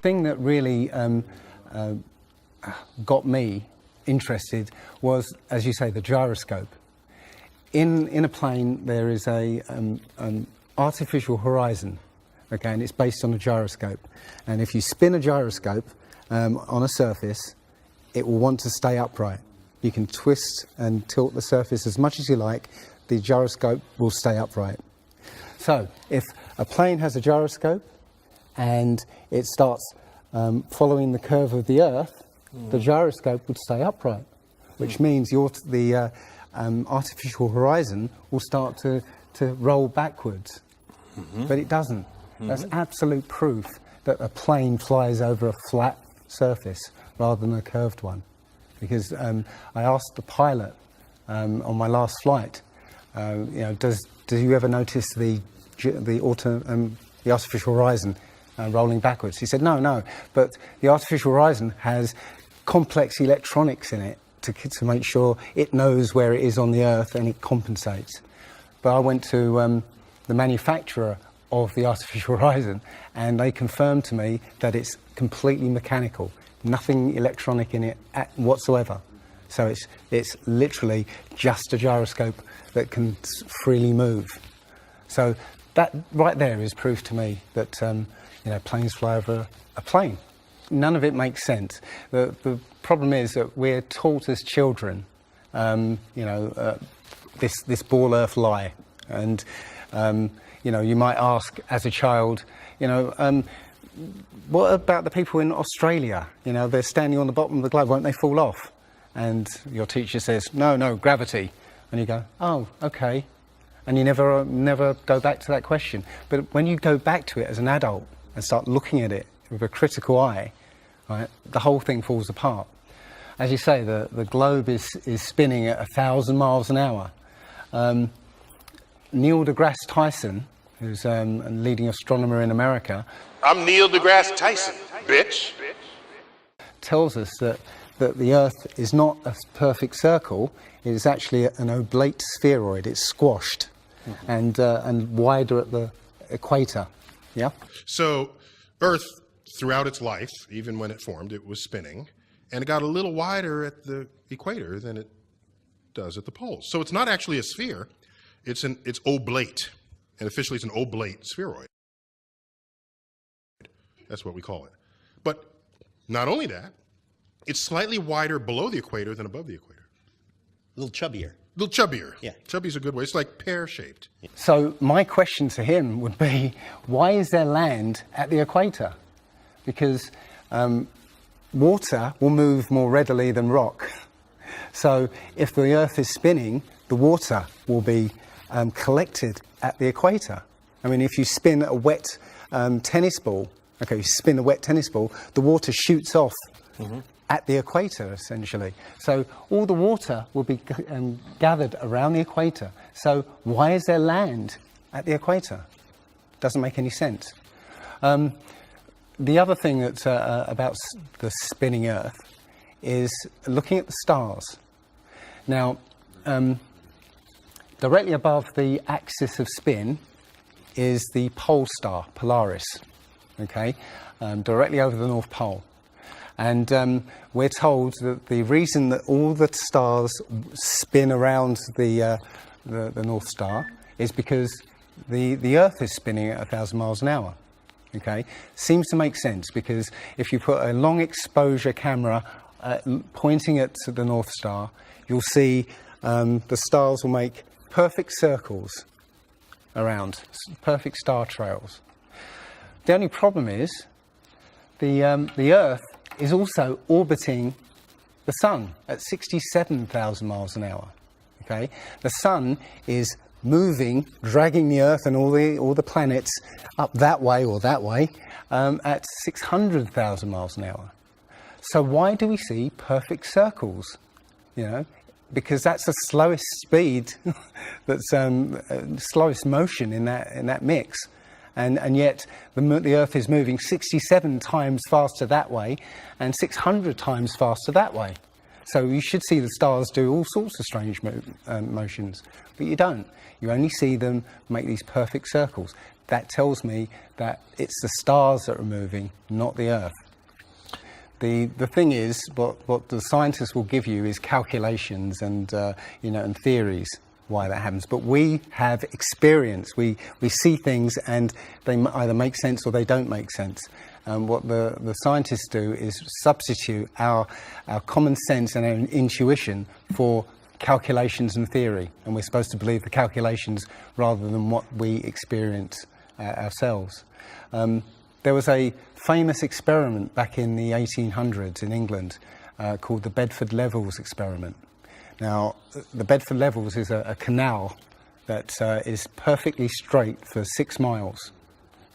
thing that really got me interested was, as you say, the gyroscope. In a plane there is an artificial horizon, okay, and it's based on a gyroscope. And if you spin a gyroscope on a surface, it will want to stay upright. You can twist and tilt the surface as much as you like, the gyroscope will stay upright. So if a plane has a gyroscope and it starts following the curve of the Earth, the gyroscope would stay upright, which means the artificial horizon will start to roll backwards. But it doesn't. That's absolute proof that a plane flies over a flat surface rather than a curved one. Because I asked the pilot on my last flight, do you ever notice the artificial horizon rolling backwards? He said, no, but the artificial horizon has complex electronics in it to make sure it knows where it is on the Earth and it compensates. But I went to the manufacturer of the artificial horizon and they confirmed to me that it's completely mechanical, nothing electronic in it whatsoever. So it's literally just a gyroscope that can freely move. So that right there is proof to me that planes fly over a plane. None of it makes sense. The problem is that we're taught as children, this ball Earth lie, and you might ask as a child, what about the people in Australia? They're standing on the bottom of the globe, won't they fall off? And your teacher says, no, gravity. And you go, oh, okay. And you never go back to that question. But when you go back to it as an adult and start looking at it with a critical eye, right, the whole thing falls apart. As you say, the globe is spinning at 1,000 miles an hour. Neil deGrasse Tyson, who's a leading astronomer in America, I'm Neil deGrasse Tyson, bitch. Tells us that the Earth is not a perfect circle, it is actually an oblate spheroid, it's squashed and wider at the equator. Yeah? So Earth, throughout its life, even when it formed, it was spinning, and it got a little wider at the equator than it does at the poles. So it's not actually a sphere, it's oblate, and officially it's an oblate spheroid. That's what we call it. But not only that, it's slightly wider below the equator than above the equator. A little chubbier. A little chubbier. Yeah. Chubby's a good way. It's like pear-shaped. So my question to him would be, why is there land at the equator? Because water will move more readily than rock. So if the Earth is spinning, the water will be collected at the equator. I mean, if you spin a wet tennis ball, the water shoots off at the equator, essentially. So all the water will be gathered around the equator. So why is there land at the equator? Doesn't make any sense. The other thing that's about the spinning Earth is looking at the stars. Now, directly above the axis of spin is the pole star, Polaris, okay, directly over the North Pole. And we're told that the reason that all the stars spin around the North Star is because the Earth is spinning at 1,000 miles an hour. Okay, seems to make sense because if you put a long exposure camera pointing at the North Star, you'll see the stars will make perfect circles around, perfect star trails. The only problem is the Earth is also orbiting the Sun at 67,000 miles an hour. Okay, the Sun is moving, dragging the Earth and all the planets up that way or that way at 600,000 miles an hour. So why do we see perfect circles? Because that's the slowest speed, that's slowest motion in that mix. And yet the Earth is moving 67 times faster that way and 600 times faster that way. So you should see the stars do all sorts of strange motions, but you don't. You only see them make these perfect circles. that tells me that it's the stars that are moving, not the Earth. The thing is, what the scientists will give you is calculations and and theories why that happens. But we have experience. We see things and they either make sense or they don't make sense. What the scientists do is substitute our common sense and our intuition for calculations and theory, and we're supposed to believe the calculations rather than what we experience ourselves. There was a famous experiment back in the 1800s in England called the Bedford Levels experiment. Now, the Bedford Levels is a canal that is perfectly straight for 6 miles.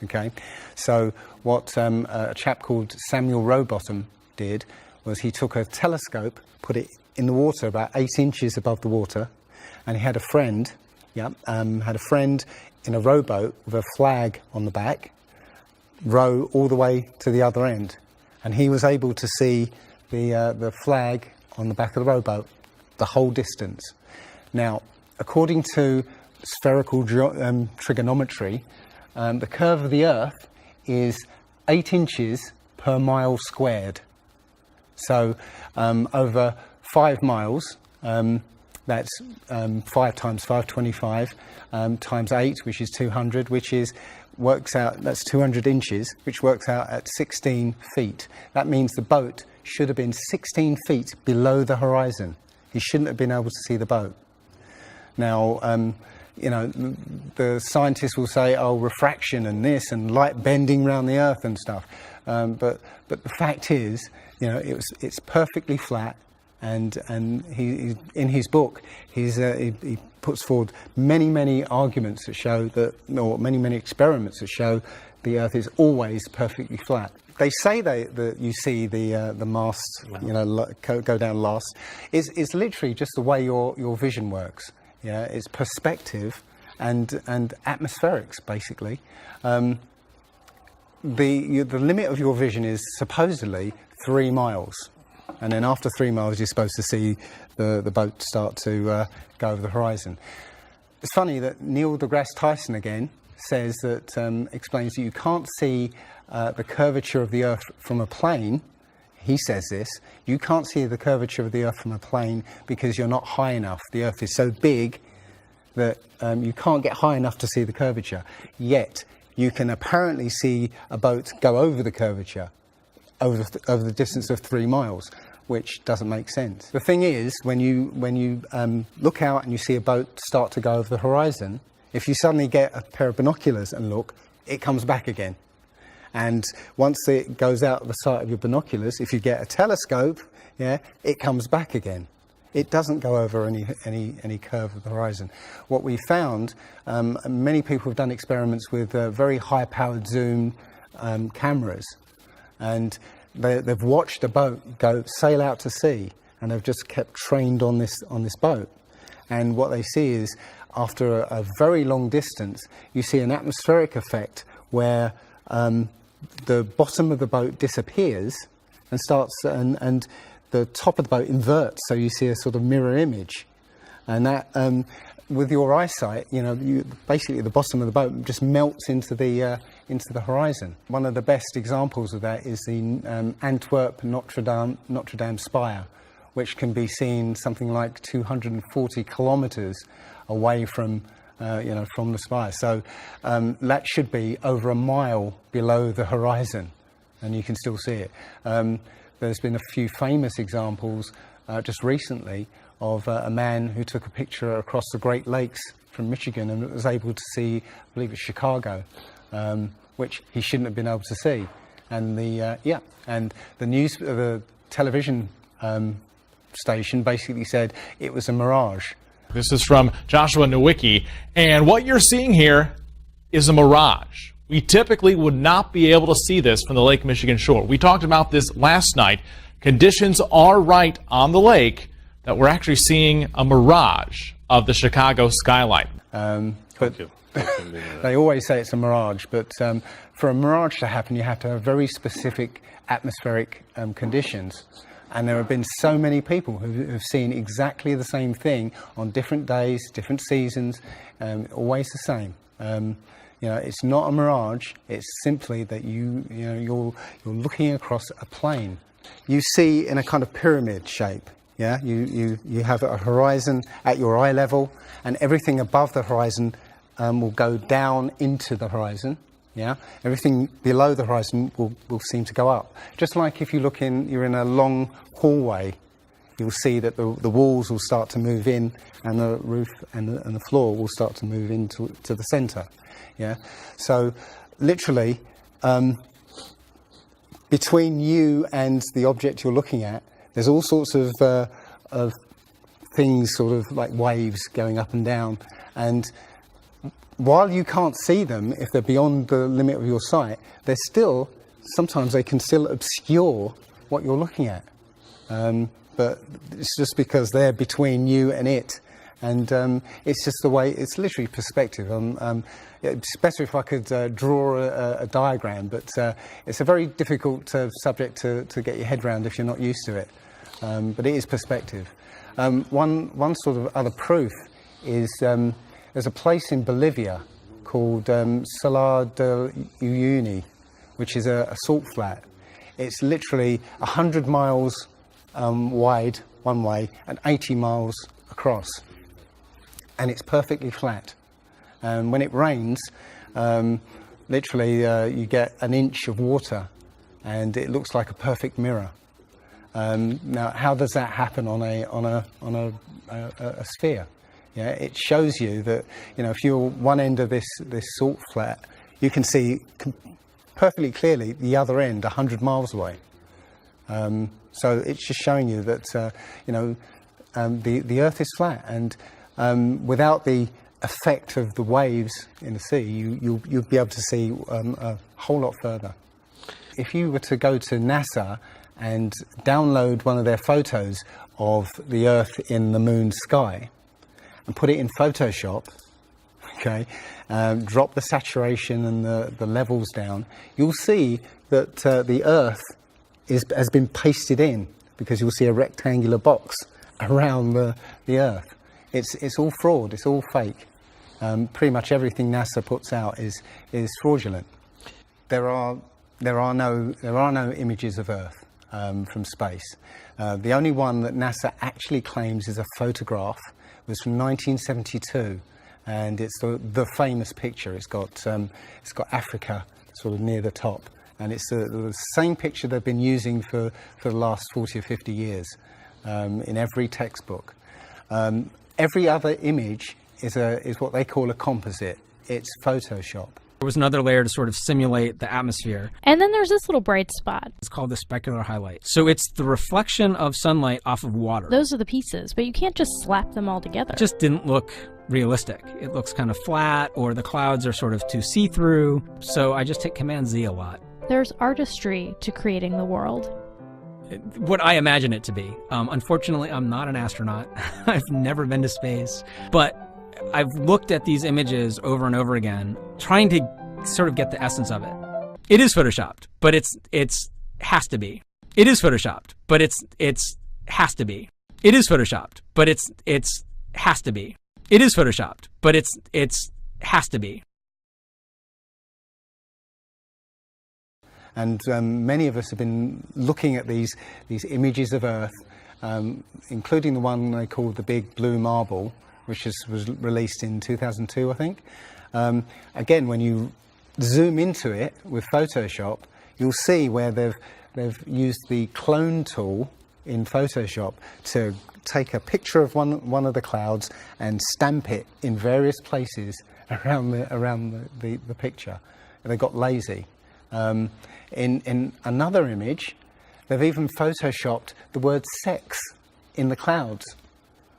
Okay, so what a chap called Samuel Rowbottom did was he took a telescope, put it in the water about 8 inches above the water, and he had a friend, in a rowboat with a flag on the back, row all the way to the other end, and he was able to see the flag on the back of the rowboat the whole distance. Now, according to spherical trigonometry, the curve of the Earth is 8 inches per mile squared. So over 5 miles, that's 5 times 525 times 8, which is 200, works out, that's 200 inches, which works out at 16 feet. That means the boat should have been 16 feet below the horizon. He shouldn't have been able to see the boat. Now, the scientists will say, oh, refraction and this and light bending around the Earth and stuff. But the fact is, it's perfectly flat. And he in his book, he puts forward many arguments that show that, or many experiments that show the Earth is always perfectly flat. They say that you see the mast, go down last. It's literally just the way your vision works. Yeah, it's perspective and atmospherics basically. The limit of your vision is supposedly 3 miles. And then after 3 miles, you're supposed to see the boat start to go over the horizon. It's funny that Neil deGrasse Tyson again says that, explains that you can't see the curvature of the Earth from a plane. He says this, you can't see the curvature of the Earth from a plane because you're not high enough. The Earth is so big that you can't get high enough to see the curvature. Yet, you can apparently see a boat go over the curvature over the distance of 3 miles, which doesn't make sense. The thing is, when you look out and you see a boat start to go over the horizon, if you suddenly get a pair of binoculars and look, it comes back again. And once it goes out the sight of your binoculars, if you get a telescope, it comes back again. It doesn't go over any curve of the horizon. What we found, many people have done experiments with very high-powered zoom cameras, and they've watched a boat sail out to sea, and they've just kept trained on this boat. And what they see is, after a very long distance, you see an atmospheric effect where the bottom of the boat disappears and and the top of the boat inverts, so you see a sort of mirror image. And that, with your eyesight, basically the bottom of the boat just melts into the horizon. One of the best examples of that is the Antwerp Notre Dame spire, which can be seen something like 240 kilometres away from the spire. So that should be over a mile below the horizon, and you can still see it. There's been a few famous examples just recently of a man who took a picture across the Great Lakes from Michigan and was able to see, I believe it's Chicago, which he shouldn't have been able to see. And the television station basically said it was a mirage. This is from Joshua Nowicki, and what you're seeing here is a mirage. We typically would not be able to see this from the Lake Michigan shore. We talked about this last night. Conditions are right on the lake that we're actually seeing a mirage of the Chicago skyline. But they always say it's a mirage, but for a mirage to happen, you have to have very specific atmospheric conditions. And there have been so many people who have seen exactly the same thing on different days, different seasons, always the same. You know, it's not a mirage. It's simply that you're looking across a plane. You see in a kind of pyramid shape. Yeah, you have a horizon at your eye level, and everything above the horizon will go down into the horizon. Yeah, everything below the horizon will seem to go up. Just like if you're in a long hallway, you'll see that the walls will start to move in, and the roof and the floor will start to move into the centre. Yeah, so literally between you and the object you're looking at, there's all sorts of things, sort of like waves going up and down, and while you can't see them if they're beyond the limit of your sight, sometimes they can still obscure what you're looking at. But it's just because they're between you and it, and it's just the way. It's literally perspective. It's better if I could draw a diagram, but it's a very difficult subject to get your head around if you're not used to it. But it is perspective. One sort of other proof is there's a place in Bolivia called Salar de Uyuni, which is a salt flat. It's literally 100 miles wide one way and 80 miles across, and it's perfectly flat. And when it rains, literally you get an inch of water, and it looks like a perfect mirror. Now, how does that happen on a sphere? Yeah, it shows you that, you know, if you're one end of this salt flat, you can see perfectly clearly the other end 100 miles away. So it's just showing you that the Earth is flat, and without the effect of the waves in the sea, you'll be able to see a whole lot further. If you were to go to NASA and download one of their photos of the Earth in the moon's sky and put it in Photoshop, okay, drop the saturation and the levels down, you'll see that the Earth has been pasted in, because you'll see a rectangular box around the Earth. It's all fraud. It's all fake. Pretty much everything NASA puts out is fraudulent. There are no images of Earth from space. The only one that NASA actually claims is a photograph was from 1972, and it's the famous picture. It's got Africa sort of near the top, and it's the same picture they've been using for the last 40 or 50 years in every textbook. Every other image is what they call a composite. It's Photoshop. There was another layer to sort of simulate the atmosphere. And then there's this little bright spot. It's called the specular highlight. So it's the reflection of sunlight off of water. Those are the pieces, but you can't just slap them all together. It just didn't look realistic. It looks kind of flat, or the clouds are sort of too see-through. So I just hit Command-Z a lot. There's artistry to creating the world. What I imagine it to be. Unfortunately, I'm not an astronaut. I've never been to space. But I've looked at these images over and over again, trying to sort of get the essence of it. It is photoshopped, but it's has to be. It is photoshopped, but it's has to be. It is photoshopped, but it's has to be. It is photoshopped, but it's has to be. And many of us have been looking at these images of Earth, including the one they call the Big Blue Marble, which was released in 2002, I think. Again, when you zoom into it with Photoshop, you'll see where they've used the clone tool in Photoshop to take a picture of one of the clouds and stamp it in various places around the picture. And they got lazy. In another image, they've even photoshopped the word sex in the clouds,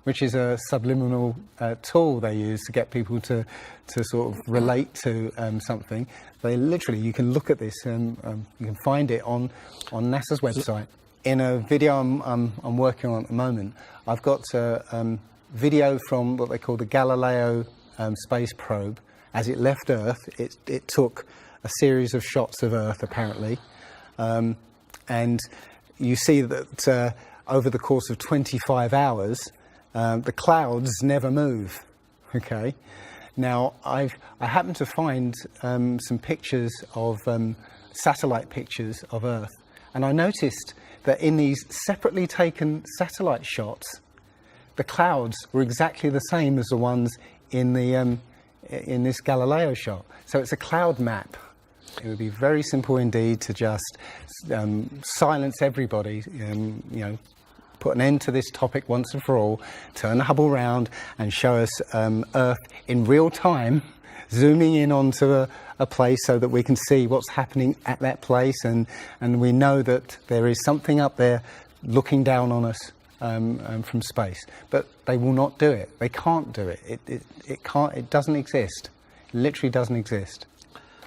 which is a subliminal tool they use to get people to sort of relate to something. They literally, you can look at this and you can find it on NASA's website. In a video I'm working on at the moment, I've got a video from what they call the Galileo space probe. As it left Earth, it took a series of shots of Earth, apparently, and you see that over the course of 25 hours, the clouds never move. Okay, Now, I happened to find some pictures of satellite pictures of Earth, and I noticed that in these separately taken satellite shots, the clouds were exactly the same as the ones in this Galileo shot. So it's a cloud map. It would be very simple indeed to just silence everybody, put an end to this topic once and for all, turn the Hubble round and show us Earth in real time, zooming in onto a place so that we can see what's happening at that place, and we know that there is something up there looking down on us from space. But they will not do it. They can't do it. It doesn't exist. It literally doesn't exist.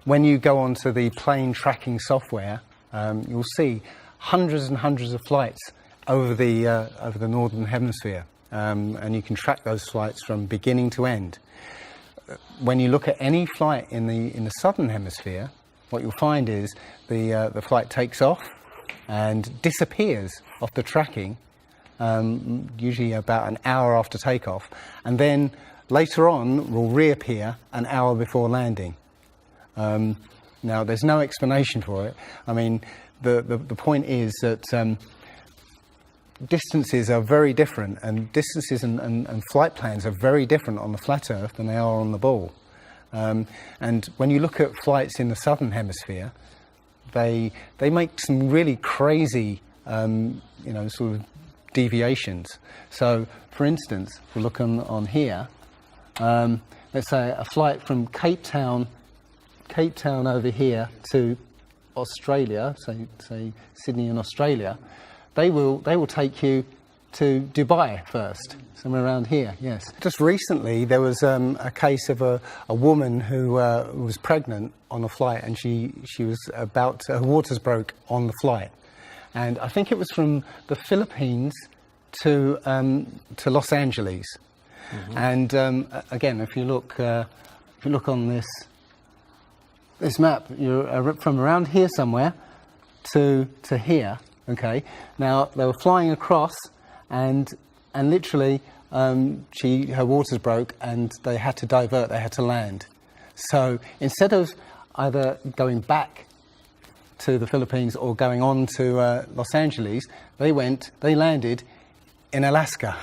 When you go onto the plane tracking software, you'll see hundreds and hundreds of flights over the northern hemisphere, and you can track those flights from beginning to end. When you look at any flight in the southern hemisphere, what you'll find is the flight takes off and disappears off the tracking, usually about an hour after takeoff, and then later on will reappear an hour before landing. Now, there's no explanation for it. I mean, the point is that distances are very different, and distances and flight plans are very different on the flat Earth than they are on the ball. And when you look at flights in the southern hemisphere, they make some really crazy, sort of deviations. So, for instance, if we look on here, let's say a flight from Cape Town over here to Australia, say Sydney in Australia, they will take you to Dubai first, somewhere around here, yes. Just recently there was a case of a woman who was pregnant on a flight, and she was her waters broke on the flight. And I think it was from the Philippines to Los Angeles. Mm-hmm. And again, if you look on this map, you're from around here somewhere to here. Okay. Now they were flying across, and literally her waters broke, and they had to divert. They had to land. So instead of either going back to the Philippines or going on to Los Angeles, they landed in Alaska.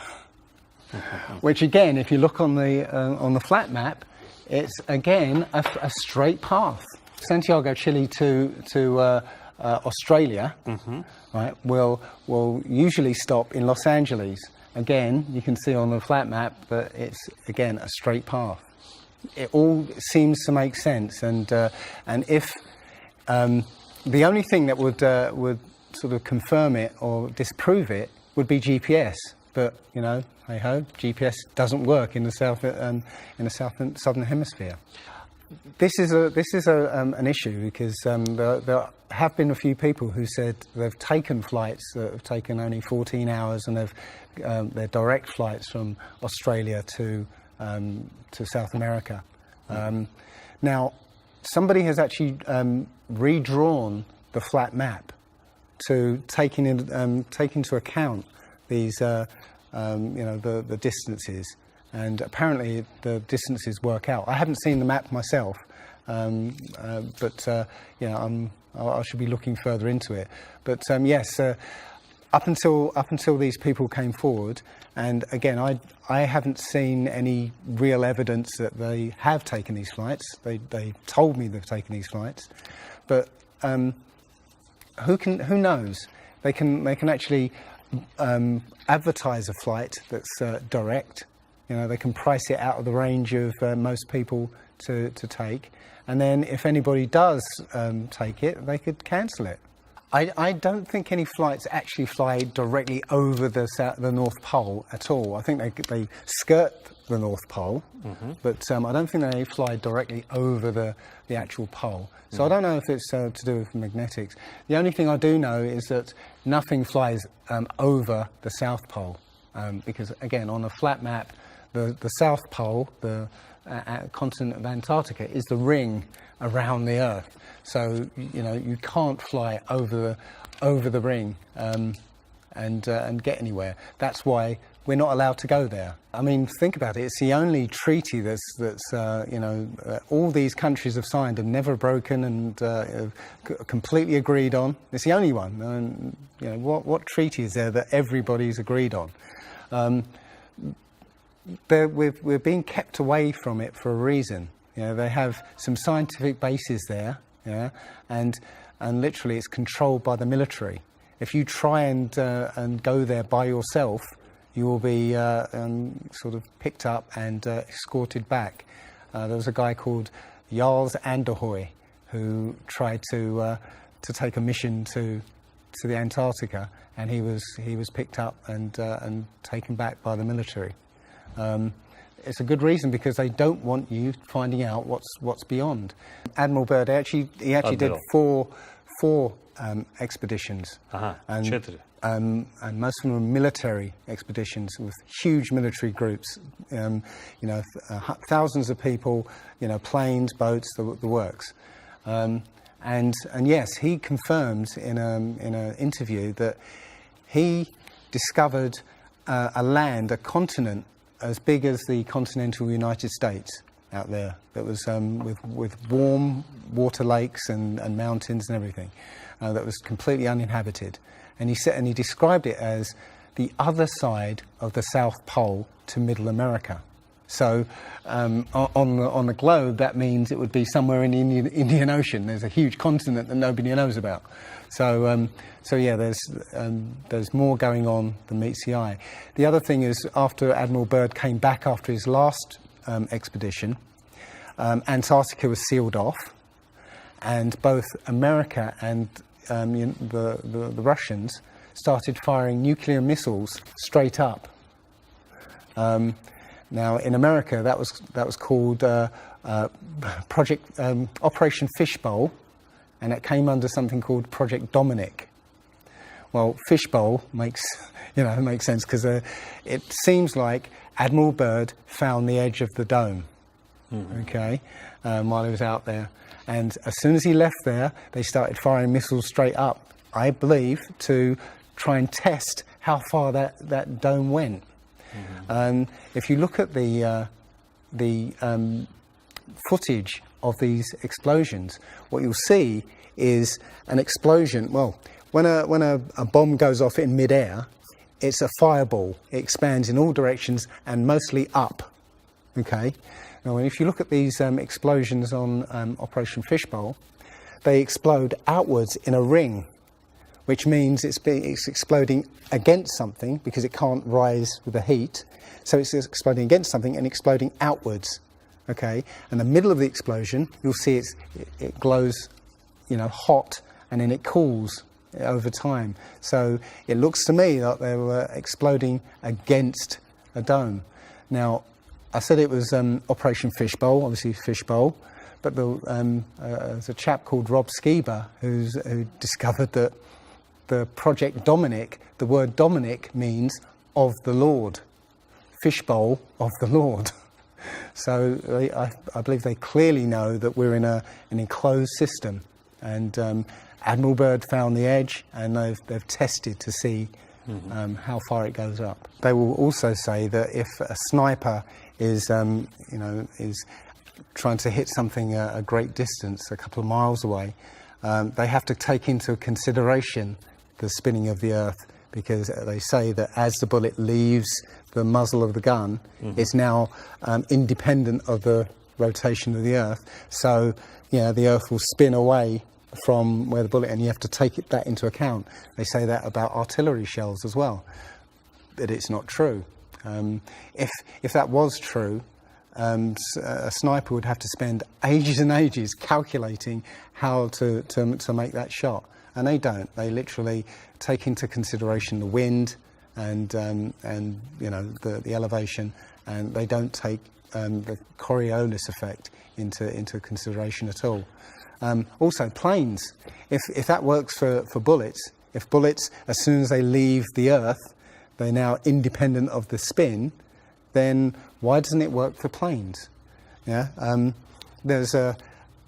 Which again, if you look on the flat map, it's again a straight path. Santiago, Chile to Australia, mm-hmm. right? Will usually stop in Los Angeles. Again, you can see on the flat map that it's again a straight path. It all seems to make sense, and if the only thing that would sort of confirm it or disprove it would be GPS, but hey ho, GPS doesn't work in the southern hemisphere. This is an issue because there have been a few people who said they've taken flights that have taken only 14 hours, and they're direct flights from Australia to South America. Now, somebody has actually redrawn the flat map to take into account these the distances. And apparently the distances work out. I haven't seen the map myself, but I should be looking further into it. But yes, up until these people came forward, and again, I haven't seen any real evidence that they have taken these flights. They told me they've taken these flights, but who knows? They can actually advertise a flight that's direct. They can price it out of the range of most people to take. And then if anybody does take it, they could cancel it. I don't think any flights actually fly directly over the North Pole at all. I think they skirt the North Pole, mm-hmm. but I don't think they fly directly over the actual pole. So I don't know if it's to do with magnetics. The only thing I do know is that nothing flies over the South Pole, because again, on a flat map, the South Pole, the continent of Antarctica, is the ring around the Earth. So you can't fly over the ring and get anywhere. That's why we're not allowed to go there. I mean, think about it. It's the only treaty that's all these countries have signed and never broken and completely agreed on. It's the only one. And, what treaty is there that everybody's agreed on? We're being kept away from it for a reason. They have some scientific bases there, and literally it's controlled by the military. If you try and go there by yourself, you will be sort of picked up and escorted back. There was a guy called Jarls Anderhoy who tried to take a mission to the Antarctica, and he was picked up and taken back by the military. It's a good reason, because they don't want you finding out what's beyond. Admiral Byrd he actually did four expeditions, and most of them were military expeditions with huge military groups. Thousands of people, planes, boats, the works. And yes, he confirmed in an interview that he discovered a continent as big as the continental United States out there, that was with warm water lakes and mountains and everything, that was completely uninhabited. And he described it as the other side of the South Pole to Middle America. So on the globe, that means it would be somewhere in the Indian Ocean. There's a huge continent that nobody knows about. So yeah, there's more going on than meets the eye. The other thing is, after Admiral Byrd came back after his last expedition, Antarctica was sealed off, and both America and the Russians started firing nuclear missiles straight up. Now, in America, that was called Project Operation Fishbowl, and it came under something called Project Dominic. Well, Fishbowl makes sense, because it seems like Admiral Byrd found the edge of the dome, while he was out there, and as soon as he left there, they started firing missiles straight up, I believe, to try and test how far that dome went. If you look at the footage of these explosions, what you'll see is an explosion. Well, when a bomb goes off in midair, it's a fireball. It expands in all directions and mostly up. Okay. Now, if you look at these explosions on Operation Fishbowl, they explode outwards in a ring, which means it's exploding against something, because it can't rise with the heat. So it's exploding against something and exploding outwards. Okay, and the middle of the explosion, you'll see it glows, hot, and then it cools over time. So it looks to me like they were exploding against a dome. Now, I said it was Operation Fishbowl, obviously Fishbowl, but there's a chap called Rob Skiba who discovered that the Project Dominic, the word Dominic means of the Lord, fishbowl of the Lord. So I believe they clearly know that we're in an enclosed system, and Admiral Byrd found the edge, and they've tested to see how far it goes up. They will also say that if a sniper is trying to hit something a great distance, a couple of miles away, they have to take into consideration the spinning of the Earth, because they say that as the bullet leaves the muzzle of the gun, it's now independent of the rotation of the Earth. So, the Earth will spin away from where the bullet, and you have to take that into account. They say that about artillery shells as well, but it's not true. If that was true, a sniper would have to spend ages and ages calculating how to make that shot, and they don't. They literally take into consideration the wind and the elevation, and they don't take the Coriolis effect into consideration at all. Also, planes. If that works for bullets, if bullets, as soon as they leave the Earth, they're now independent of the spin, then why doesn't it work for planes? There's a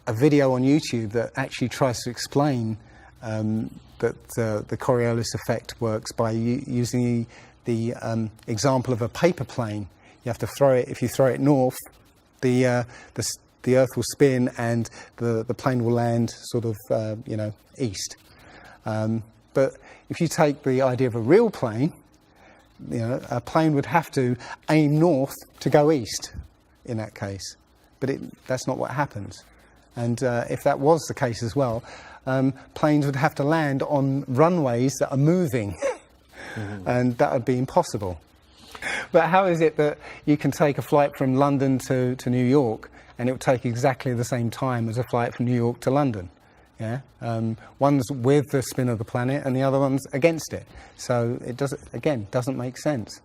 video on YouTube that actually tries to explain that the Coriolis effect works by using the example of a paper plane. You have to throw it. If you throw it north, the Earth will spin and the plane will land sort of east. But if you take the idea of a real plane, a plane would have to aim north to go east in that case. But that's not what happens. And if that was the case as well, planes would have to land on runways that are moving. And that would be impossible. But how is it that you can take a flight from London to New York and it will take exactly the same time as a flight from New York to London? Yeah, one's with the spin of the planet and the other one's against it. So it doesn't make sense.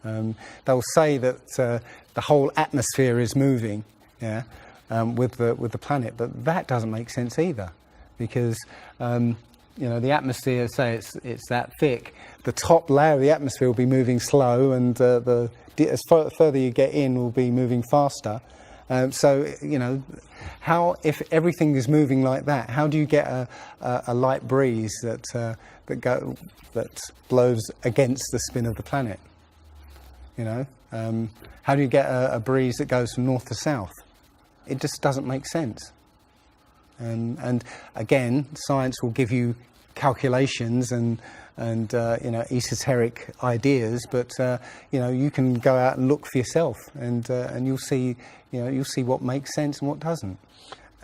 They'll say that the whole atmosphere is moving, with the planet, but that doesn't make sense either, because the atmosphere, say it's that thick, the top layer of the atmosphere will be moving slow, and as further you get in, will be moving faster. How, if everything is moving like that, how do you get a light breeze that blows against the spin of the planet? How do you get a breeze that goes from north to south? It just doesn't make sense. And again, science will give you calculations and esoteric ideas, but you can go out and look for yourself, and you'll see what makes sense and what doesn't.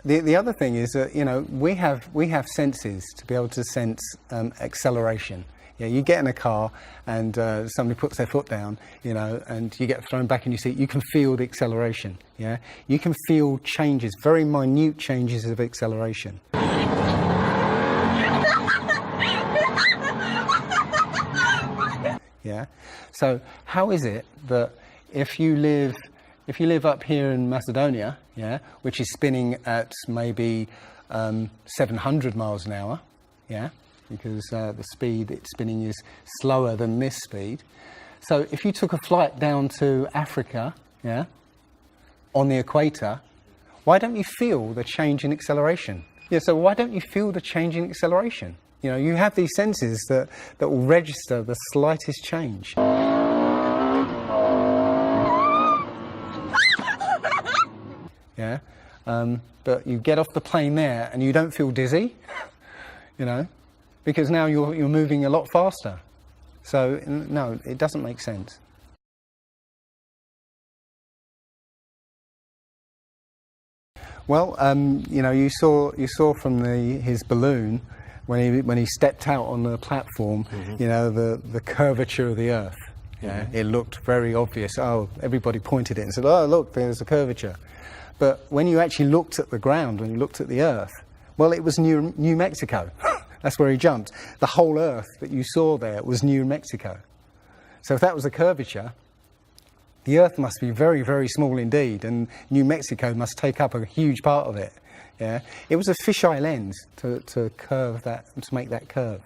The other thing is that we have senses to be able to sense acceleration. You get in a car and somebody puts their foot down, and you get thrown back in your seat. You can feel the acceleration. You can feel changes, very minute changes of acceleration. So how is it that if you live up here in Macedonia, which is spinning at maybe 700 miles an hour, because the speed it's spinning is slower than this speed. So if you took a flight down to Africa, on the equator, why don't you feel the change in acceleration? So why don't you feel the change in acceleration? You have these senses that will register the slightest change. But you get off the plane there and you don't feel dizzy, because now you're moving a lot faster. So no, it doesn't make sense. Well, you saw from his balloon when he stepped out on the platform, the curvature of the Earth. It looked very obvious. Oh, everybody pointed it and said, "Oh, look, there's a curvature." But when you actually looked at the ground, when you looked at the Earth, well, it was New Mexico. That's where he jumped. The whole Earth that you saw there was New Mexico. So if that was a curvature, the Earth must be very, very small indeed, and New Mexico must take up a huge part of it. It was a fisheye lens to curve that, to make that curve.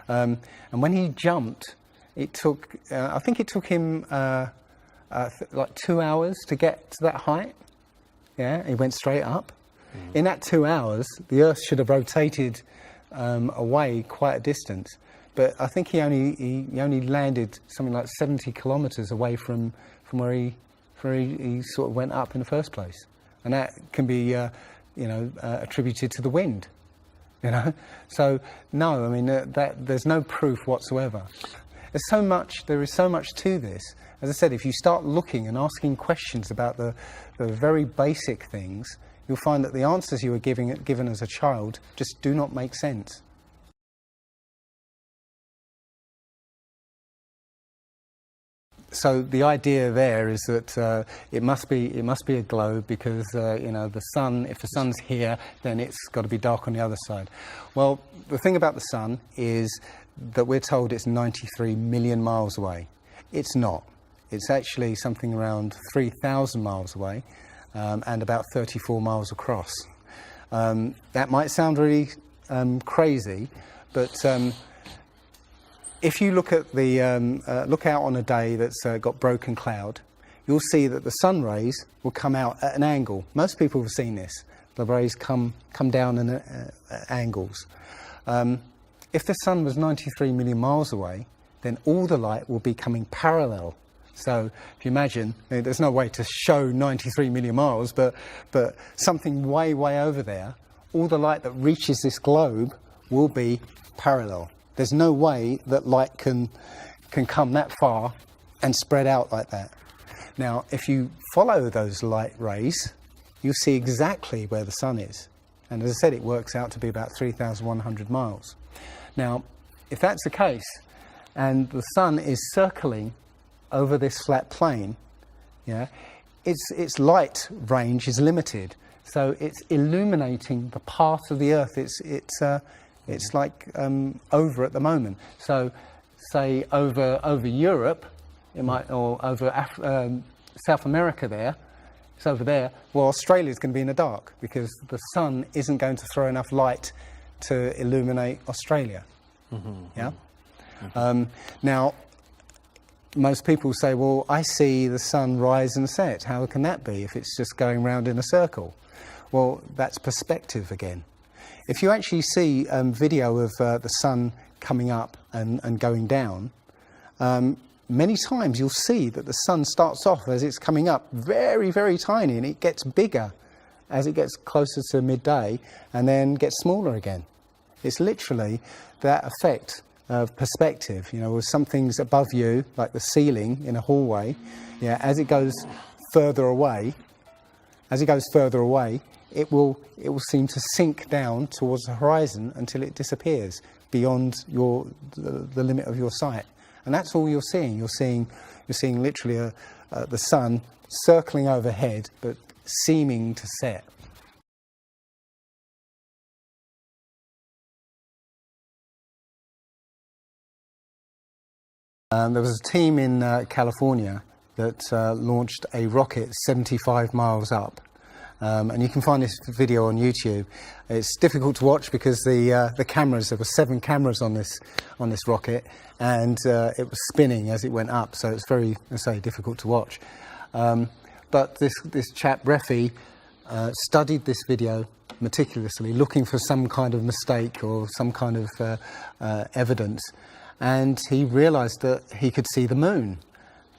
And when he jumped, it took, I think it took him like 2 hours to get to that height. He went straight up. In that 2 hours, the Earth should have rotated away quite a distance, but I think he only landed something like 70 kilometers away from where he sort of went up in the first place, and that can be attributed to the wind. So no, I mean that there's no proof whatsoever. There is so much to this. As I said, if you start looking and asking questions about the very basic things, you'll find that the answers you were given as a child just do not make sense. So the idea there is that it must be a globe, because the sun, if the sun's here, then it's got to be dark on the other side. Well, the thing about the sun is that we're told it's 93 million miles away. It's not. It's actually something around 3,000 miles away, and about 34 miles across. That might sound really crazy, but if you look at look out on a day that's got broken cloud, you'll see that the sun rays will come out at an angle. Most people have seen this. The rays come down at angles. If the sun was 93 million miles away, then all the light will be coming parallel. So if you imagine, there's no way to show 93 million miles, but something way, way over there, all the light that reaches this globe will be parallel. There's no way that light can come that far and spread out like that. Now, if you follow those light rays, you'll see exactly where the sun is. And as I said, it works out to be about 3,100 miles. Now, if that's the case, and the sun is circling over this flat plane, yeah, its light range is limited. So it's illuminating the part of the Earth it's like over at the moment. So, say over Europe, it might, or over South America there, it's over there. Well, Australia's going to be in the dark because the sun isn't going to throw enough light to illuminate Australia. Yeah. Now, most people say, well, I see the sun rise and set. How can that be if it's just going round in a circle? Well, that's perspective again. If you actually see video of the sun coming up and going down, many times you'll see that the sun starts off as it's coming up very, very tiny, and it gets bigger as it gets closer to midday and then gets smaller again. It's literally that effect of perspective, you know, with some things above you, like the ceiling in a hallway, yeah, as it goes further away, it will seem to sink down towards the horizon until it disappears beyond the limit of your sight. And that's all you're seeing. You're seeing literally the sun circling overhead, but seeming to set. There was a team in California that launched a rocket 75 miles up. And you can find this video on YouTube. It's difficult to watch because the cameras, there were 7 cameras on this rocket, and it was spinning as it went up, so it's very, let's say, difficult to watch. But this chap, Refi, studied this video meticulously, looking for some kind of mistake or some kind of evidence, and he realized that he could see the moon.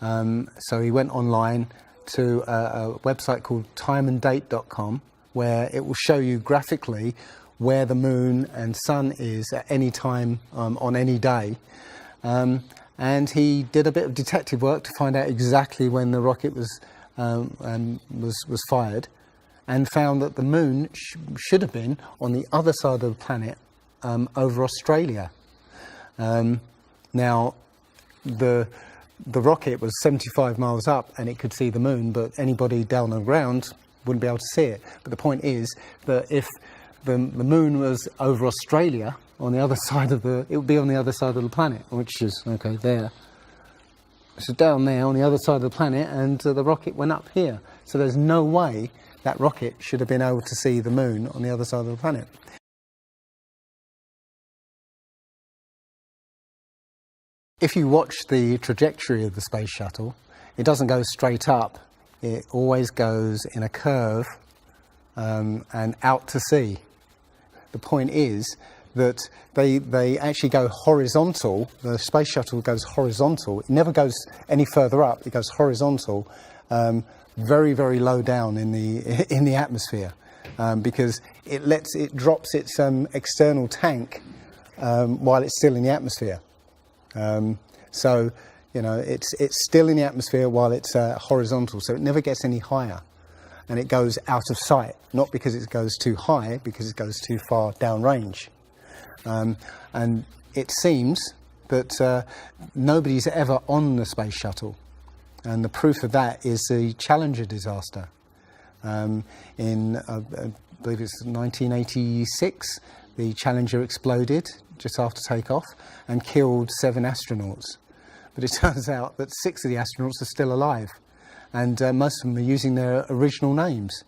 So he went online to a website called timeanddate.com, where it will show you graphically where the moon and sun is at any time on any day. And he did a bit of detective work to find out exactly when the rocket was fired, and found that the moon should have been on the other side of the planet, over Australia. Now, the rocket was 75 miles up and it could see the moon, but anybody down on the ground wouldn't be able to see it. But the point is that if the moon was over Australia, on the other side of it would be on the other side of the planet, which is, okay, there. So down there on the other side of the planet, and the rocket went up here. So there's no way that rocket should have been able to see the moon on the other side of the planet. If you watch the trajectory of the space shuttle, it doesn't go straight up. It always goes in a curve and out to sea. The point is that they actually go horizontal. The space shuttle goes horizontal. It never goes any further up. It goes horizontal, very, very low down in the atmosphere, because it drops its external tank while it's still in the atmosphere. So, you know, it's still in the atmosphere while it's horizontal, so it never gets any higher, and it goes out of sight, not because it goes too high, because it goes too far downrange. And it seems that nobody's ever on the space shuttle, and the proof of that is the Challenger disaster. In, I believe it's 1986, the Challenger exploded just after takeoff and killed 7 astronauts. But it turns out that 6 of the astronauts are still alive, and most of them are using their original names.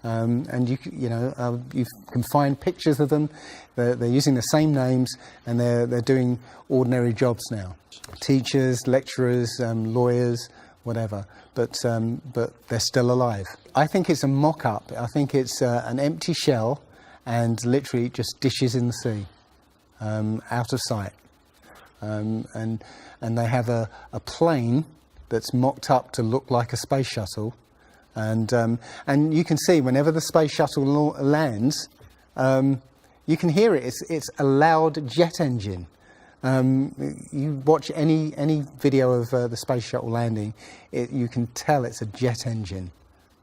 And you can find pictures of them. They're using the same names, and they're doing ordinary jobs now. Teachers, lecturers, lawyers, whatever. But they're still alive. I think it's a mock-up. I think it's an empty shell, and literally just dishes in the sea, out of sight. and they have a plane that's mocked up to look like a space shuttle, and you can see whenever the space shuttle lands, you can hear it. It's a loud jet engine. You watch any video of the space shuttle landing, you can tell it's a jet engine.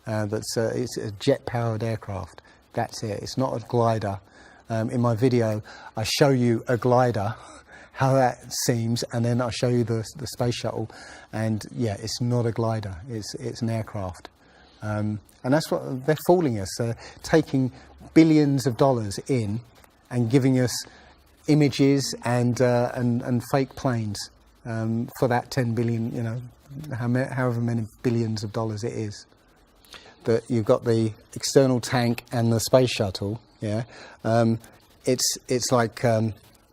It's a jet-powered aircraft. That's it. It's not a glider. In my video, I show you a glider, how that seems, and then I'll show you the space shuttle. And yeah, it's not a glider. It's an aircraft. And that's what they're fooling us. They're taking billions of dollars in and giving us images and fake planes for that 10 billion, you know, however many billions of dollars it is. That you've got the external tank and the space shuttle. Yeah, it's like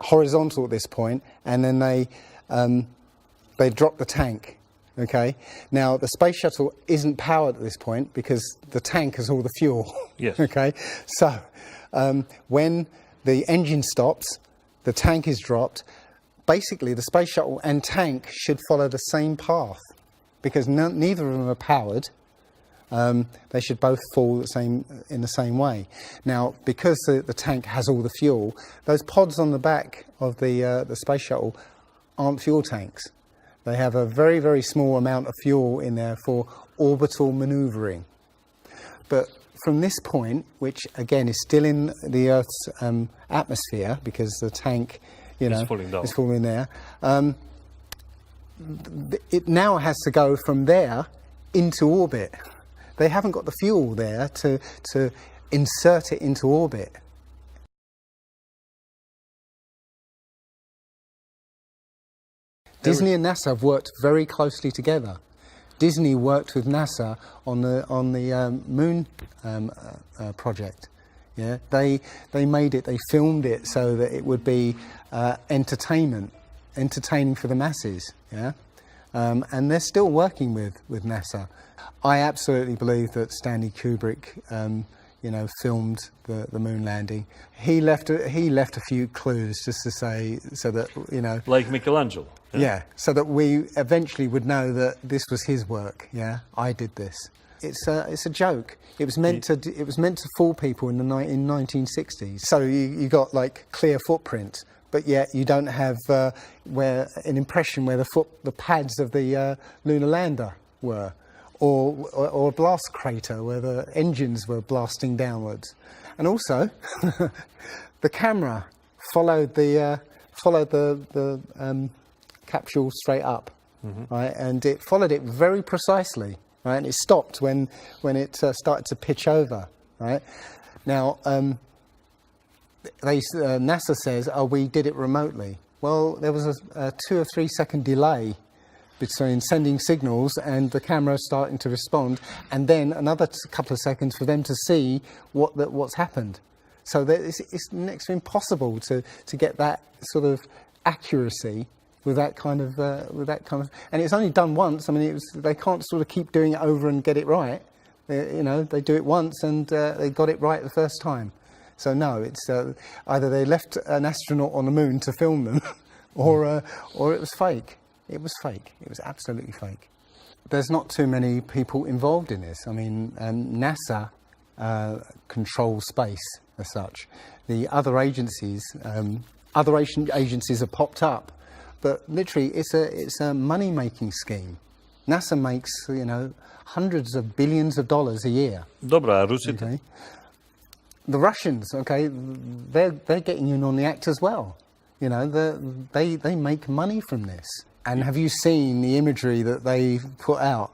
horizontal at this point, and then they drop the tank. Okay, now the space shuttle isn't powered at this point because the tank has all the fuel. Yes. Okay, so when the engine stops, the tank is dropped. Basically, the space shuttle and tank should follow the same path because neither of them are powered. They should both fall in the same way. Now, because the tank has all the fuel, those pods on the back of the space shuttle aren't fuel tanks. They have a very, very small amount of fuel in there for orbital manoeuvring. But from this point, which again is still in the Earth's atmosphere because the tank, is falling there, it now has to go from there into orbit. They haven't got the fuel there to insert it into orbit. Disney and NASA have worked very closely together. Disney worked with NASA on the moon project. Yeah, they filmed it so that it would be entertaining for the masses. Yeah, and they're still working with NASA. I absolutely believe that Stanley Kubrick, filmed the moon landing. He left a few clues just to say, so that like Michelangelo. Yeah, so that we eventually would know that this was his work. Yeah, I did this. It's a joke. It was meant to fool people in 1960s. So you got like clear footprints, but yet you don't have where an impression where the pads of the lunar lander were. Or a blast crater where the engines were blasting downwards, and also the camera followed the capsule straight up, right, and it followed it very precisely, right, and it stopped when it started to pitch over, right. Now, NASA says, "Oh, we did it remotely." Well, there was a 2 or 3 second delay between sending signals and the camera starting to respond, and then another couple of seconds for them to see what's happened. So it's next to impossible to get that sort of accuracy with that kind of, and it's only done once. I mean, they can't sort of keep doing it over and get it right. They do it once and they got it right the first time. So no, it's either they left an astronaut on the moon to film them, or it was fake. It was fake. It was absolutely fake. There's not too many people involved in this. I mean, NASA controls space as such. The other agencies, have popped up, but literally it's a money-making scheme. NASA makes hundreds of billions of dollars a year. Dobra, Rusi. Okay. The Russians, they're getting in on the act as well. They make money from this. And have you seen the imagery that they put out?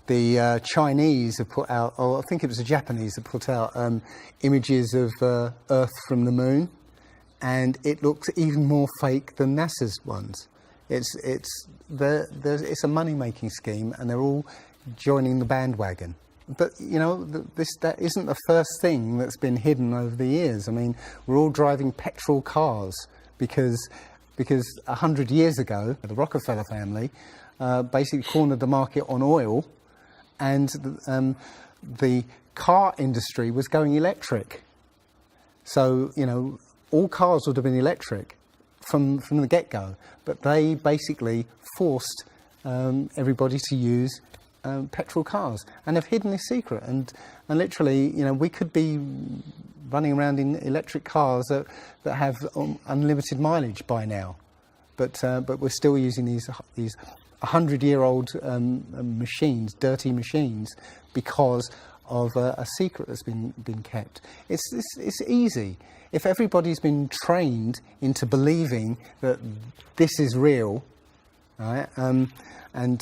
The Chinese have put out, or I think it was the Japanese that put out images of Earth from the moon, and it looks even more fake than NASA's ones. It's a money-making scheme, and they're all joining the bandwagon. But that isn't the first thing that's been hidden over the years. I mean, we're all driving petrol cars because 100 years ago, the Rockefeller family basically cornered the market on oil, and the car industry was going electric. So, all cars would have been electric from the get-go, but they basically forced everybody to use petrol cars, and have hidden this secret. And literally, you know, we could be running around in electric cars that have unlimited mileage by now, but we're still using these 100-year-old machines, dirty machines, because of a secret that's been kept. It's easy. If everybody's been trained into believing that this is real, right? And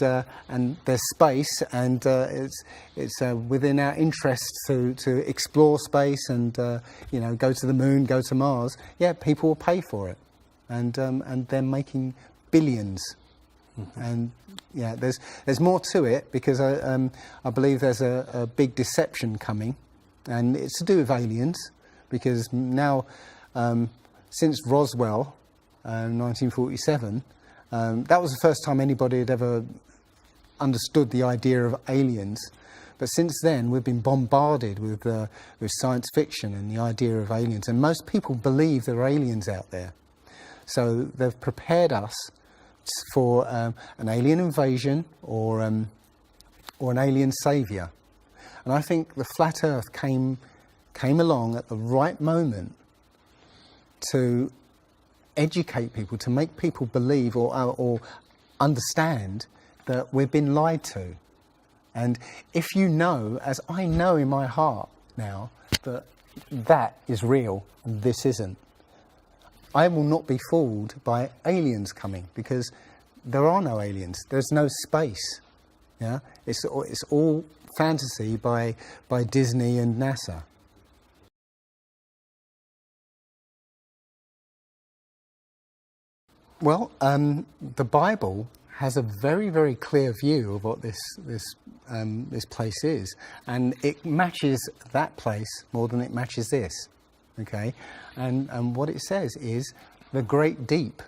there's space, and it's within our interest to explore space and you know, go to the moon, go to Mars. Yeah, people will pay for it, and they're making billions. And yeah, there's more to it, because I believe there's a big deception coming, and it's to do with aliens, because now since Roswell, 1947. That was the first time anybody had ever understood the idea of aliens. But since then, we've been bombarded with science fiction and the idea of aliens. And most people believe there are aliens out there. So they've prepared us for an alien invasion or an alien saviour. And I think the flat Earth came along at the right moment to educate people, to make people believe or understand that we've been lied to. And if you know, as I know in my heart now, that is real and this isn't, I will not be fooled by aliens coming, because there are no aliens. There's no space. Yeah, it's all fantasy by Disney and NASA. Well, the Bible has a very, very clear view of what this place is, and it matches that place more than it matches this. Okay, and what it says is the great deep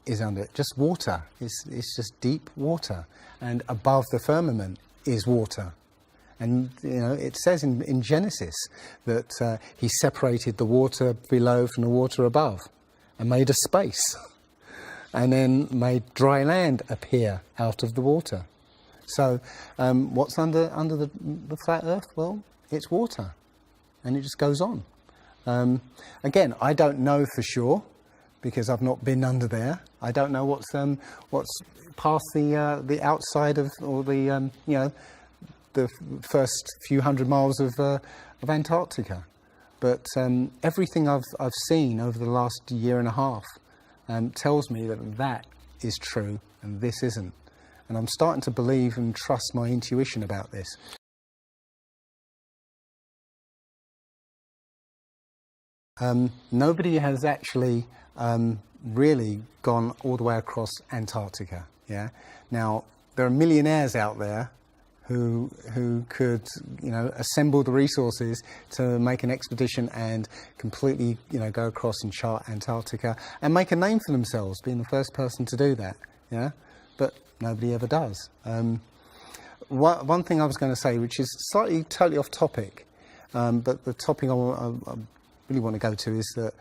is under it, just water. It's just deep water, and above the firmament is water. And you know, it says in Genesis that he separated the water below from the water above, and made a space. And then made dry land appear out of the water. So what's under the flat Earth? Well, it's water, and it just goes on. Again, I don't know for sure, because I've not been under there. I don't know what's past the outside of, or the you know, the first few hundred miles of Antarctica. But everything I've seen over the last year and a half tells me that is true and this isn't. And I'm starting to believe and trust my intuition about this. Nobody has actually really gone all the way across Antarctica. Yeah. Now, there are millionaires out there who could, you know, assemble the resources to make an expedition and completely, you know, go across and chart Antarctica and make a name for themselves, being the first person to do that. Yeah, but nobody ever does. One thing I was going to say, which is slightly totally off topic, but the topic I really want to go to is that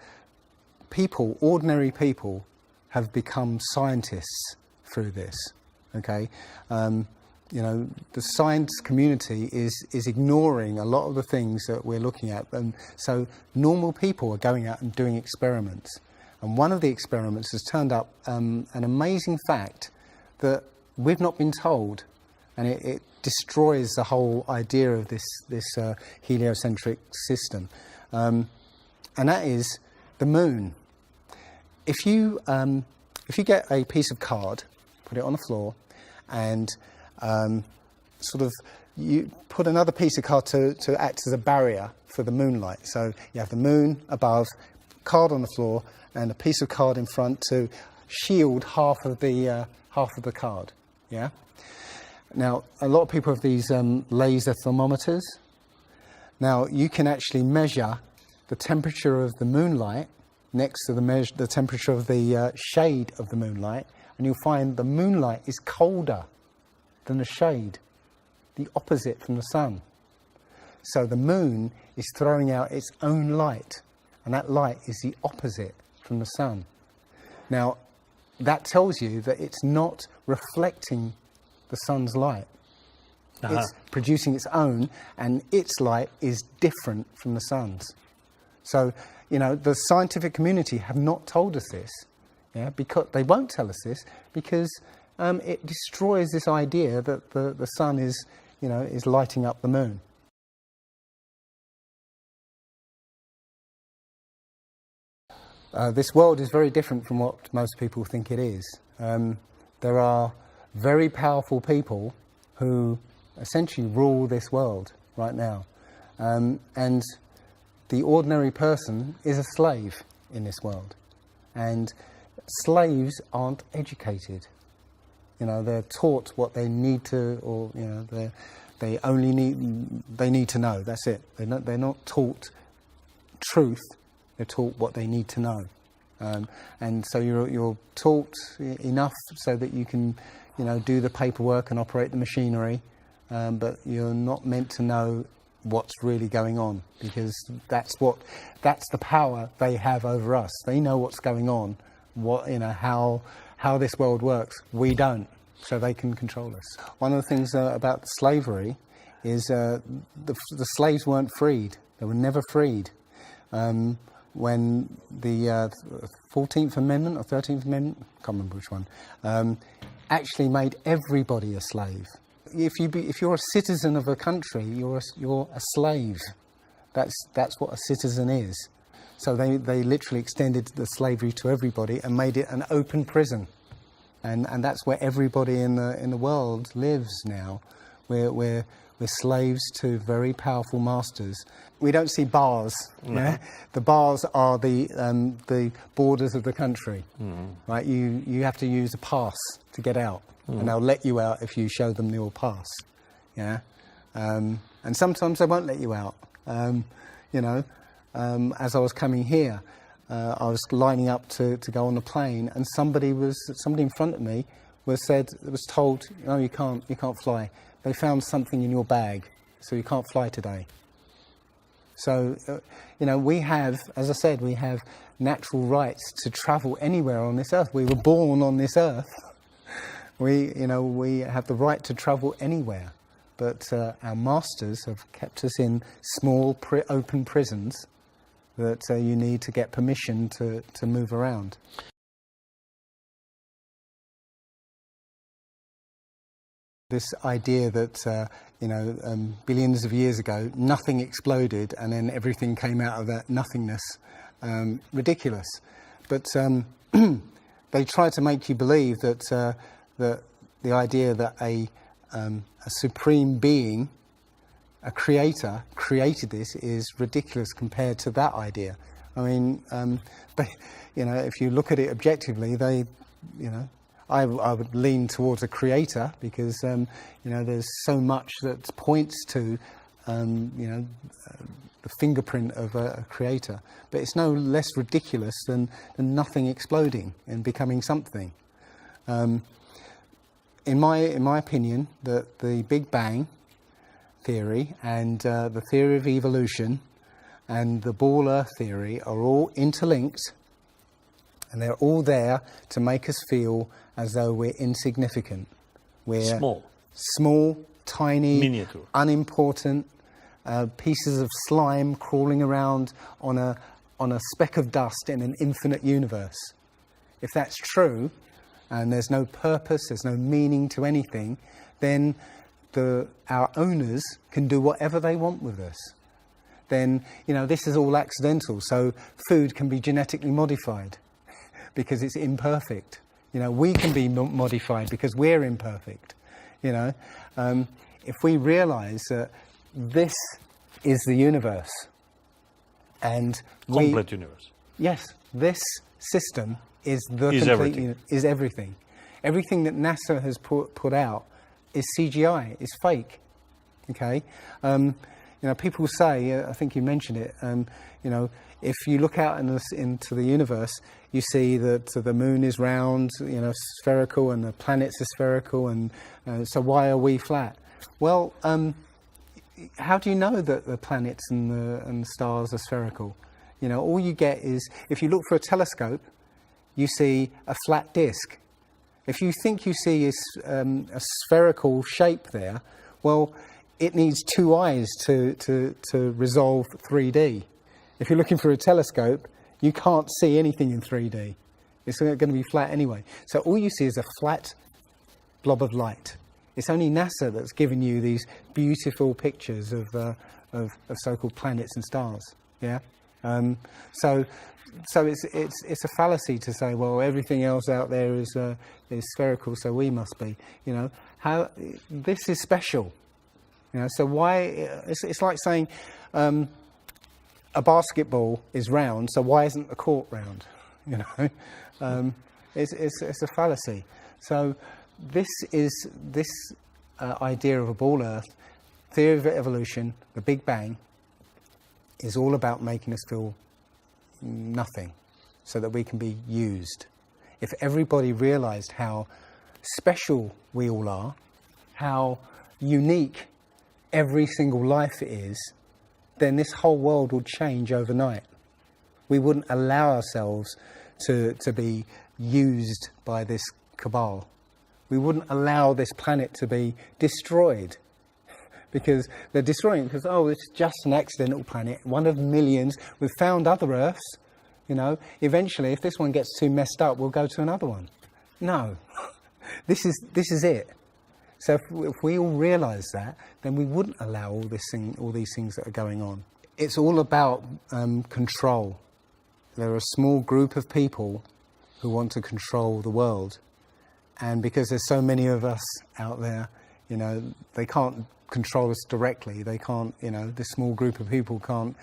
people, ordinary people, have become scientists through this. Okay. You know, the science community is ignoring a lot of the things that we're looking at. And so normal people are going out and doing experiments. And one of the experiments has turned up an amazing fact that we've not been told. And it destroys the whole idea of this heliocentric system. And that is the moon. If you get a piece of card, put it on the floor, and sort of you put another piece of card to act as a barrier for the moonlight. So you have the moon above, card on the floor, and a piece of card in front to shield half of the card. Yeah. Now, a lot of people have these laser thermometers. Now, you can actually measure the temperature of the moonlight next to the temperature of the shade of the moonlight, and you'll find the moonlight is colder than the shade, the opposite from the sun. So the moon is throwing out its own light, and that light is the opposite from the sun. Now, that tells you that it's not reflecting the sun's light. It's producing its own, and its light is different from the sun's. So, you know, the scientific community have not told us this, yeah, because they won't tell us this because it destroys this idea that the sun is, you know, is lighting up the moon. This world is very different from what most people think it is. There are very powerful people who essentially rule this world right now. And the ordinary person is a slave in this world. And slaves aren't educated. You know, they're taught what they need to, or, you know, they need to know, that's it. They're not taught truth, they're taught what they need to know. And so you're taught enough so that you can, you know, do the paperwork and operate the machinery, but you're not meant to know what's really going on, because that's the power they have over us. They know what's going on, what, you know, how this world works. We don't, so they can control us. One of the things about slavery is the slaves weren't freed. They were never freed. When the 14th Amendment or 13th Amendment, I can't remember which one, actually made everybody a slave. If you're a citizen of a country, you're a slave. That's what a citizen is. So they literally extended the slavery to everybody and made it an open prison, and that's where everybody in the world lives now. We're slaves to very powerful masters. We don't see bars. No. Yeah? The bars are the borders of the country, right? You have to use a pass to get out, and they'll let you out if you show them your pass. Yeah, and sometimes they won't let you out. You know, as I was coming here, I was lining up to go on the plane, and somebody in front of me was told, no, you can't fly. They found something in your bag, so you can't fly today. So, you know, we have, as I said, we have natural rights to travel anywhere on this earth. We were born on this earth. We have the right to travel anywhere. But our masters have kept us in small, open prisons that you need to get permission to move around. This idea that, billions of years ago, nothing exploded and then everything came out of that nothingness, ridiculous. But they try to make you believe that the idea that a supreme being, a creator, created this is ridiculous compared to that idea. I mean, if you look at it objectively, I would lean towards a creator because, there's so much that points to, the fingerprint of a creator. But it's no less ridiculous than nothing exploding and becoming something. In my opinion, the Big Bang theory and the theory of evolution and the Ball Earth theory are all interlinked, and they're all there to make us feel as though we're insignificant. We're small, tiny, miniature, unimportant pieces of slime crawling around on a speck of dust in an infinite universe. If that's true, and there's no purpose, there's no meaning to anything, then our owners can do whatever they want with us. Then, this is all accidental, so food can be genetically modified because it's imperfect. We can be modified because we're imperfect. If we realise that this is the universe, and complete universe. Yes, this system is is everything. Everything that NASA has put out is CGI, is fake. Okay, people say, I think you mentioned it. If you look out into the universe, you see that the moon is round, spherical, and the planets are spherical, and so why are we flat? Well, how do you know that the planets and the stars are spherical? All you get is, if you look for a telescope, you see a flat disk. If you think you see a spherical shape there, well, it needs two eyes to resolve 3D. If you're looking through a telescope, you can't see anything in 3D. It's going to be flat anyway. So all you see is a flat blob of light. It's only NASA that's given you these beautiful pictures of so-called planets and stars. Yeah. So it's a fallacy to say, well, everything else out there is spherical, so we must be. You know, how this is special. You know, so why? It's like saying a basketball is round, so why isn't the court round? You know, it's a fallacy. So this idea of a ball Earth, theory of evolution, the Big Bang, is all about making us feel nothing, so that we can be used. If everybody realised how special we all are, how unique every single life is, then this whole world would change overnight. We wouldn't allow ourselves to be used by this cabal. We wouldn't allow this planet to be destroyed, because they're destroying it because, oh, it's just an accidental planet, one of millions. We've found other Earths, you know. Eventually, if this one gets too messed up, we'll go to another one. No, this is it. So if we all realise that, then we wouldn't allow all these things that are going on. It's all about control. There are a small group of people who want to control the world, and because there's so many of us out there, you know, they can't control us directly. They can't, you know, this small group of people can't,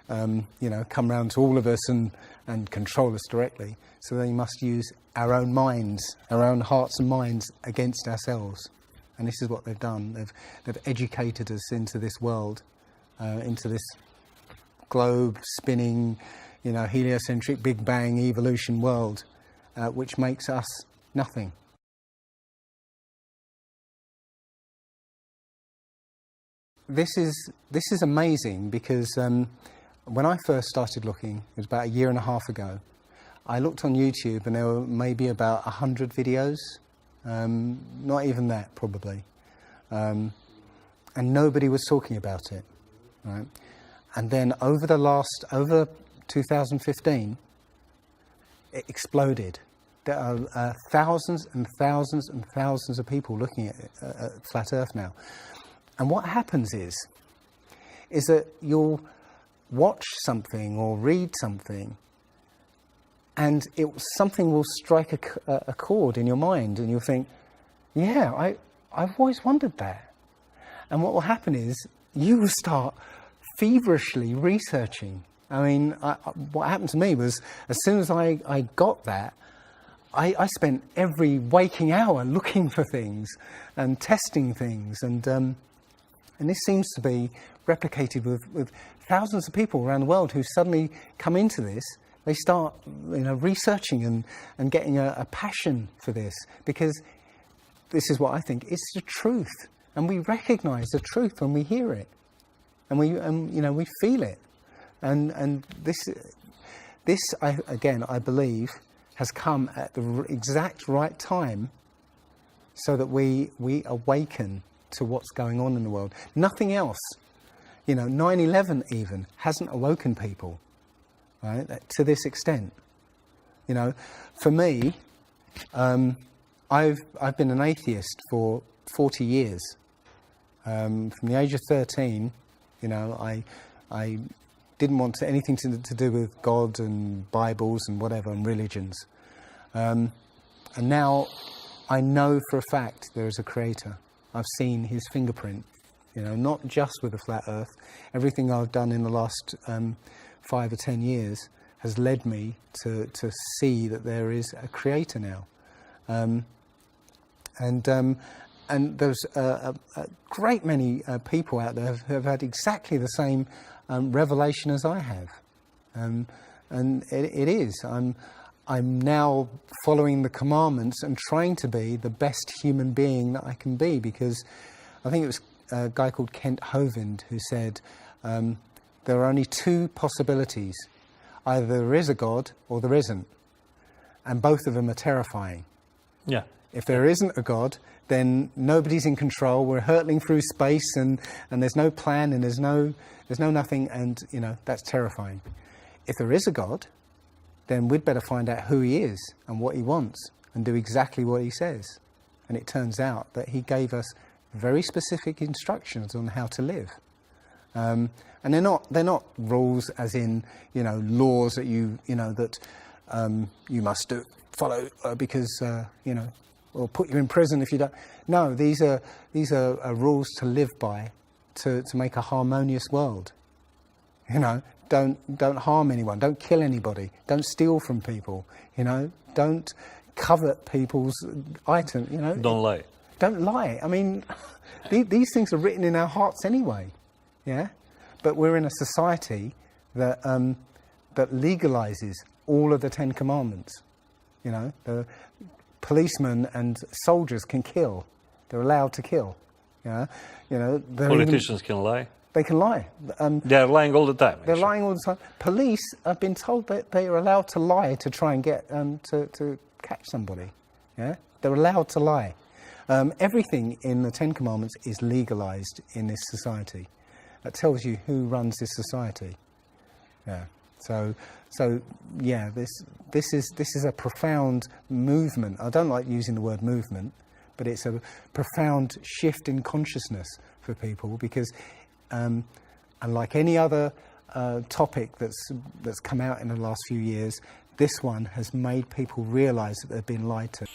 you know, come round to all of us and control us directly. So they must use our own minds, our own hearts and minds against ourselves. And this is what they've done. They've educated us into this world, into this globe spinning, you know, heliocentric Big Bang evolution world, which makes us nothing. This is amazing because when I first started looking, it was about 1.5 years ago, I looked on YouTube and there were maybe about 100 videos, not even that probably, and nobody was talking about it, right? And then over 2015, it exploded. There are thousands and thousands and thousands of people looking at Flat Earth now. And what happens is that you'll watch something or read something, and something will strike a chord in your mind, and you'll think, yeah, I've always wondered that. And what will happen is you will start feverishly researching. I mean, what happened to me was, as soon as I got that, I spent every waking hour looking for things and testing things, and this seems to be replicated with thousands of people around the world who suddenly come into this. They start, you know, researching and getting a passion for this, because this is what I think, it's the truth, and we recognise the truth when we hear it, and we feel it, and this I believe has come at the exact right time, so that we awaken to what's going on in the world. Nothing else, you know, 9/11 even hasn't awoken people, right, to this extent. You know, for me, I've been an atheist for 40 years. From the age of 13, you know, I didn't want anything to do with God and Bibles and whatever and religions. And now I know for a fact there is a creator. I've seen his fingerprint, you know, not just with the Flat Earth. Everything I've done in the last 5 or 10 years has led me to see that there is a creator now. And there's a great many people out there who have had exactly the same revelation as I have. And it is. I'm now following the commandments and trying to be the best human being that I can be, because I think it was a guy called Kent Hovind who said there are only two possibilities. Either there is a God or there isn't. and both of them are terrifying. Yeah. If there isn't a God, then nobody's in control. We're hurtling through space, and there's no plan, and there's no nothing, and that's terrifying. If there is a God, then we'd better find out who he is and what he wants, and do exactly what he says. And it turns out that he gave us very specific instructions on how to live. And they're not rules as in laws that you must follow because or put you in prison if you don't. No, these are rules to live by, to make a harmonious world. Don't harm anyone, don't kill anybody, don't steal from people. Don't covet people's items. Don't lie. Don't lie. I mean, these things are written in our hearts anyway. Yeah, but we're in a society that that legalizes all of the 10 Commandments. The policemen and soldiers can kill. They're allowed to kill. Politicians can lie. They can lie. They're lying all the time. They're actually. lying all the time. Police have been told that they are allowed to lie to try and get to catch somebody. Yeah, they're allowed to lie. Everything in the 10 Commandments is legalized in this society. That tells you who runs this society. Yeah. So yeah, this is a profound movement. I don't like using the word movement, but it's a profound shift in consciousness for people because, unlike any other topic that's come out in the last few years, this one has made people realise that they've been lied to.